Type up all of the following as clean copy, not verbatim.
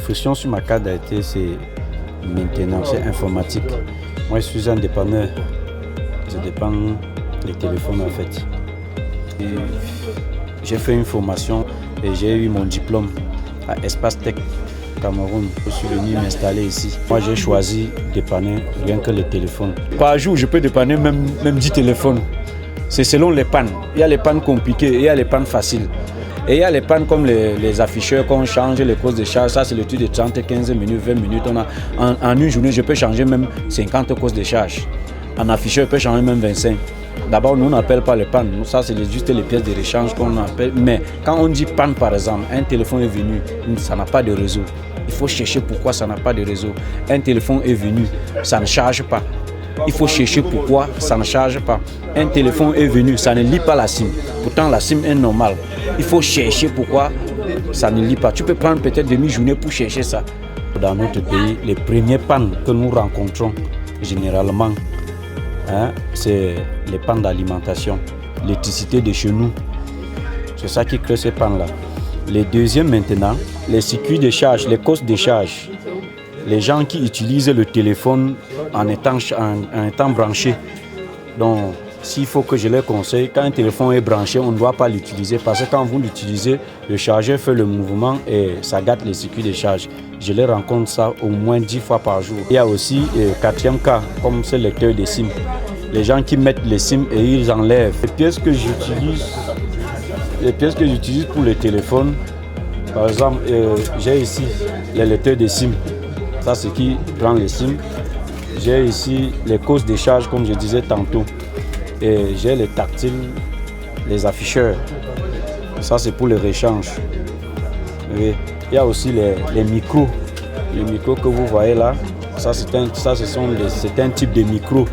friction sur ma carte d'identité, c'est maintenant, c'est informatique. Moi, je suis un dépanneur. Je dépanne les téléphones en fait. J'ai fait une formation et j'ai eu mon diplôme à Espace Tech Cameroun. Je suis venu m'installer ici. Moi, j'ai choisi de dépanner rien que les téléphones. Par jour, je peux dépanner même 10 téléphones. C'est selon les pannes. Il y a les pannes compliquées et il y a les pannes faciles. Et il y a les pannes comme les afficheurs qu'on change, les causes de charge. Ça, c'est le truc de 30, 15 minutes, 20 minutes. En une journée, je peux changer même 50 causes de charge. En afficheur, je peux changer même 25. D'abord, nous n'appelons pas les pannes. Ça, c'est juste les pièces de rechange qu'on appelle. Mais quand on dit panne, par exemple, un téléphone est venu, ça n'a pas de réseau. Il faut chercher pourquoi ça n'a pas de réseau. Un téléphone est venu, ça ne charge pas. Il faut chercher pourquoi ça ne charge pas. Un téléphone est venu, ça ne lit pas la SIM. Pourtant, la SIM est normale. Il faut chercher pourquoi ça ne lit pas. Tu peux prendre peut-être demi-journée pour chercher ça. Dans notre pays, les premières pannes que nous rencontrons généralement, c'est les pannes d'alimentation, l'électricité de chez nous. C'est ça qui crée ces pannes-là. Les deuxièmes maintenant, les circuits de charge, les causes de charge. Les gens qui utilisent le téléphone en étant branché. Donc, s'il faut que je les conseille, quand un téléphone est branché, on ne doit pas l'utiliser parce que quand vous l'utilisez, le chargeur fait le mouvement et ça gâte les circuits de charge. Je les rencontre ça au moins 10 fois par jour. Il y a aussi quatrième cas, comme ce lecteur de SIM. Les gens qui mettent les SIM et ils enlèvent. Les pièces que j'utilise pour le téléphone, par exemple, j'ai ici les lecteurs de SIM. Ça, c'est qui prend les SIM. J'ai ici les causes de charge, comme je disais tantôt. Et j'ai les tactiles, les afficheurs. Ça, c'est pour le rechange. Il y a aussi les micros. Les micros que vous voyez là, c'est un type de micro.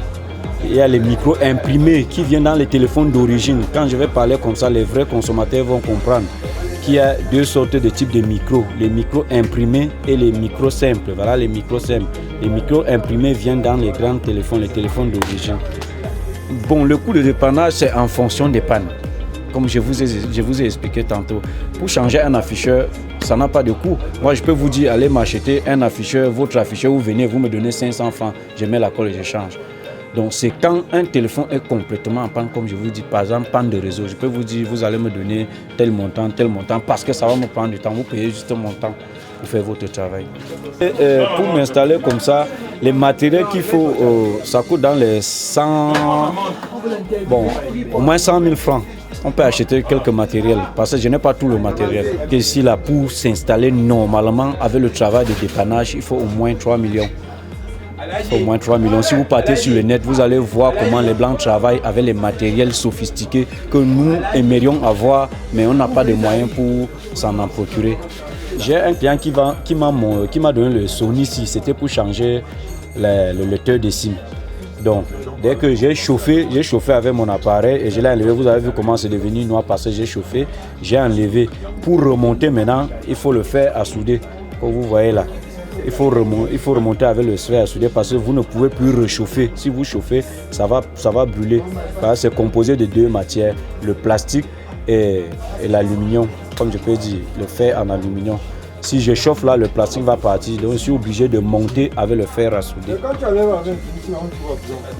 Il y a les micros imprimés qui viennent dans les téléphones d'origine. Quand je vais parler comme ça, les vrais consommateurs vont comprendre qu'il y a deux sortes de types de micros. Les micros imprimés et les micros simples. Voilà les micros simples. Les micros imprimés viennent dans les grands téléphones, les téléphones d'origine. Bon, le coût de dépannage, c'est en fonction des pannes. Comme je vous ai expliqué tantôt. Pour changer un afficheur, ça n'a pas de coût. Moi, je peux vous dire, allez m'acheter un afficheur, votre afficheur, vous venez, vous me donnez 500 francs, je mets la colle et je change. Donc, c'est quand un téléphone est complètement en panne, comme je vous dis, par exemple, panne de réseau. Je peux vous dire, vous allez me donner tel montant, parce que ça va me prendre du temps. Vous payez juste un montant pour faire votre travail. Pour m'installer comme ça, les matériels qu'il faut, ça coûte dans les 100, bon, au moins 100 000 francs. On peut acheter quelques matériels, parce que je n'ai pas tout le matériel. Ici, là, pour s'installer normalement avec le travail de dépannage, il faut au moins 3 millions. Au moins 3 millions. Si vous partez sur le net, vous allez voir comment les Blancs travaillent avec les matériels sophistiqués que nous aimerions avoir, mais on n'a pas de moyens pour s'en en procurer. J'ai un client qui m'a donné le Sony ici, c'était pour changer le lecteur de SIM. Donc, dès que j'ai chauffé avec mon appareil et je l'ai enlevé, vous avez vu comment c'est devenu noir parce que j'ai chauffé, j'ai enlevé. Pour remonter maintenant, il faut le faire à souder, comme vous voyez là. Il faut remonter avec le fer à souder parce que vous ne pouvez plus réchauffer. Si vous chauffez, ça va brûler. C'est composé de deux matières, le plastique et l'aluminium. Comme je peux dire, le fer en aluminium. Si je chauffe là, le plastique va partir. Donc je suis obligé de monter avec le fer à souder.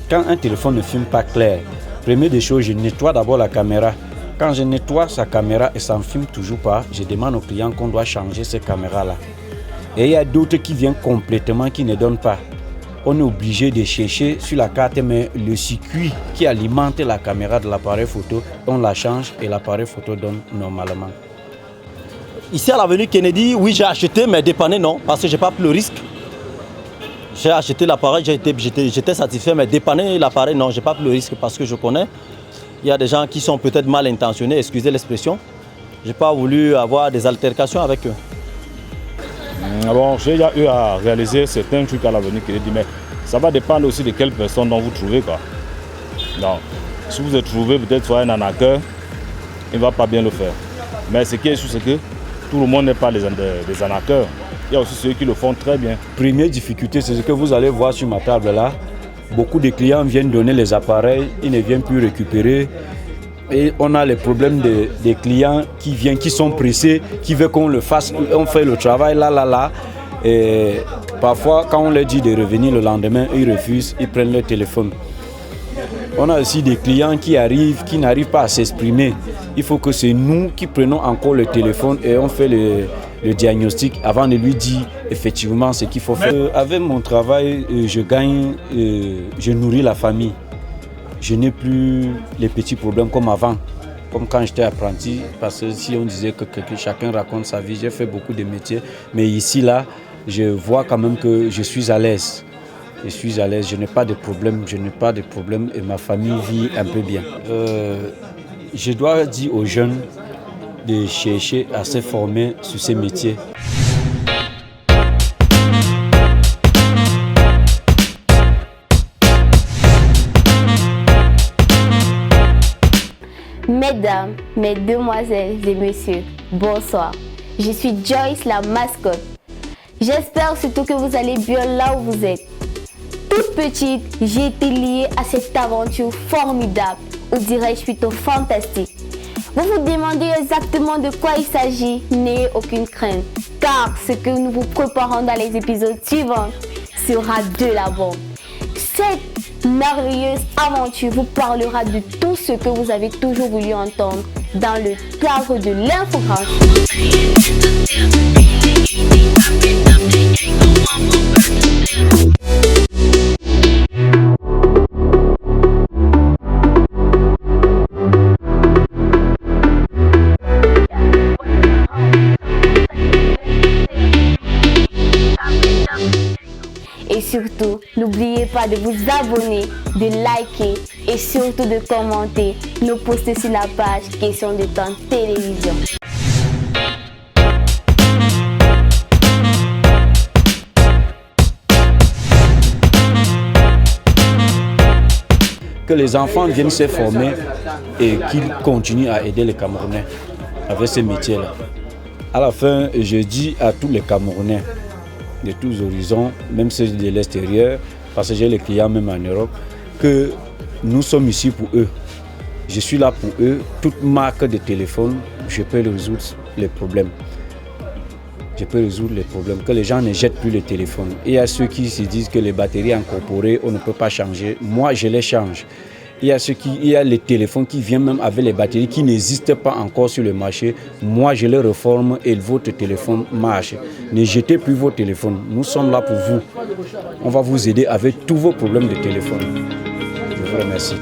Quand un téléphone ne filme pas clair, première des choses, je nettoie d'abord la caméra. Quand je nettoie sa caméra et ça ne filme toujours pas, je demande au client qu'on doit changer ces caméras-là. Et il y a d'autres qui viennent complètement, qui ne donnent pas. On est obligé de chercher sur la carte, mais le circuit qui alimente la caméra de l'appareil photo, on la change et l'appareil photo donne normalement. Ici à l'avenue Kennedy, oui j'ai acheté, mais dépanné non, parce que je n'ai pas pris le risque. J'ai acheté l'appareil, j'étais satisfait, mais dépanner l'appareil non, je n'ai pas pris le risque parce que je connais. Il y a des gens qui sont peut-être mal intentionnés, excusez l'expression. Je n'ai pas voulu avoir des altercations avec eux. Bon, j'ai déjà eu à réaliser certains trucs à l'avenir qui dit, mais ça va dépendre aussi de quelle personne dont vous trouvez. Quoi. Donc, si vous êtes trouvé peut-être soit un arnaqueur, il ne va pas bien le faire. Mais ce qui est sûr, c'est que tout le monde n'est pas des arnaqueurs. Il y a aussi ceux qui le font très bien. Première difficulté, c'est ce que vous allez voir sur ma table là. Beaucoup de clients viennent donner les appareils, ils ne viennent plus récupérer. Et on a les problèmes des clients qui viennent, qui sont pressés, qui veulent qu'on le fasse, on fait le travail là. Et parfois, quand on leur dit de revenir le lendemain, ils refusent, ils prennent leur téléphone. On a aussi des clients qui arrivent, qui n'arrivent pas à s'exprimer. Il faut que c'est nous qui prenons encore le téléphone et on fait le diagnostic avant de lui dire effectivement ce qu'il faut faire. Avec mon travail, je gagne, je nourris la famille. Je n'ai plus les petits problèmes comme avant, comme quand j'étais apprenti, parce que si on disait que chacun raconte sa vie, j'ai fait beaucoup de métiers, mais ici, là, je vois quand même que je suis à l'aise. Je suis à l'aise, je n'ai pas de problème, et ma famille vit un peu bien. Je dois dire aux jeunes de chercher à se former sur ces métiers. Mesdames, mesdemoiselles et messieurs, bonsoir. Je suis Joyce, la mascotte. J'espère surtout que vous allez bien là où vous êtes. Toute petite, j'ai été liée à cette aventure formidable, ou dirais-je plutôt fantastique. Vous vous demandez exactement de quoi il s'agit, n'ayez aucune crainte, car ce que nous vous préparons dans les épisodes suivants sera de la bombe. Cette merveilleuse aventure vous parlera de tout ce que vous avez toujours voulu entendre dans le cadre de l'infographie. Et surtout, n'oubliez pas de vous abonner, de liker et surtout de commenter nos posts sur la page Question de temps télévision. Que les enfants viennent se former et qu'ils continuent à aider les Camerounais avec ces métiers-là. À la fin, je dis à tous les Camerounais de tous horizons, même ceux de l'extérieur, parce que j'ai les clients même en Europe, que nous sommes ici pour eux. Je suis là pour eux. Toute marque de téléphone, je peux résoudre les problèmes. Je peux résoudre les problèmes, que les gens ne jettent plus le téléphone. Il y a ceux qui se disent que les batteries incorporées, on ne peut pas changer. Moi, je les change. Il y a les téléphones qui viennent même avec les batteries qui n'existent pas encore sur le marché. Moi, je les reforme et votre téléphone marche. Ne jetez plus vos téléphones. Nous sommes là pour vous. On va vous aider avec tous vos problèmes de téléphone. Je vous remercie.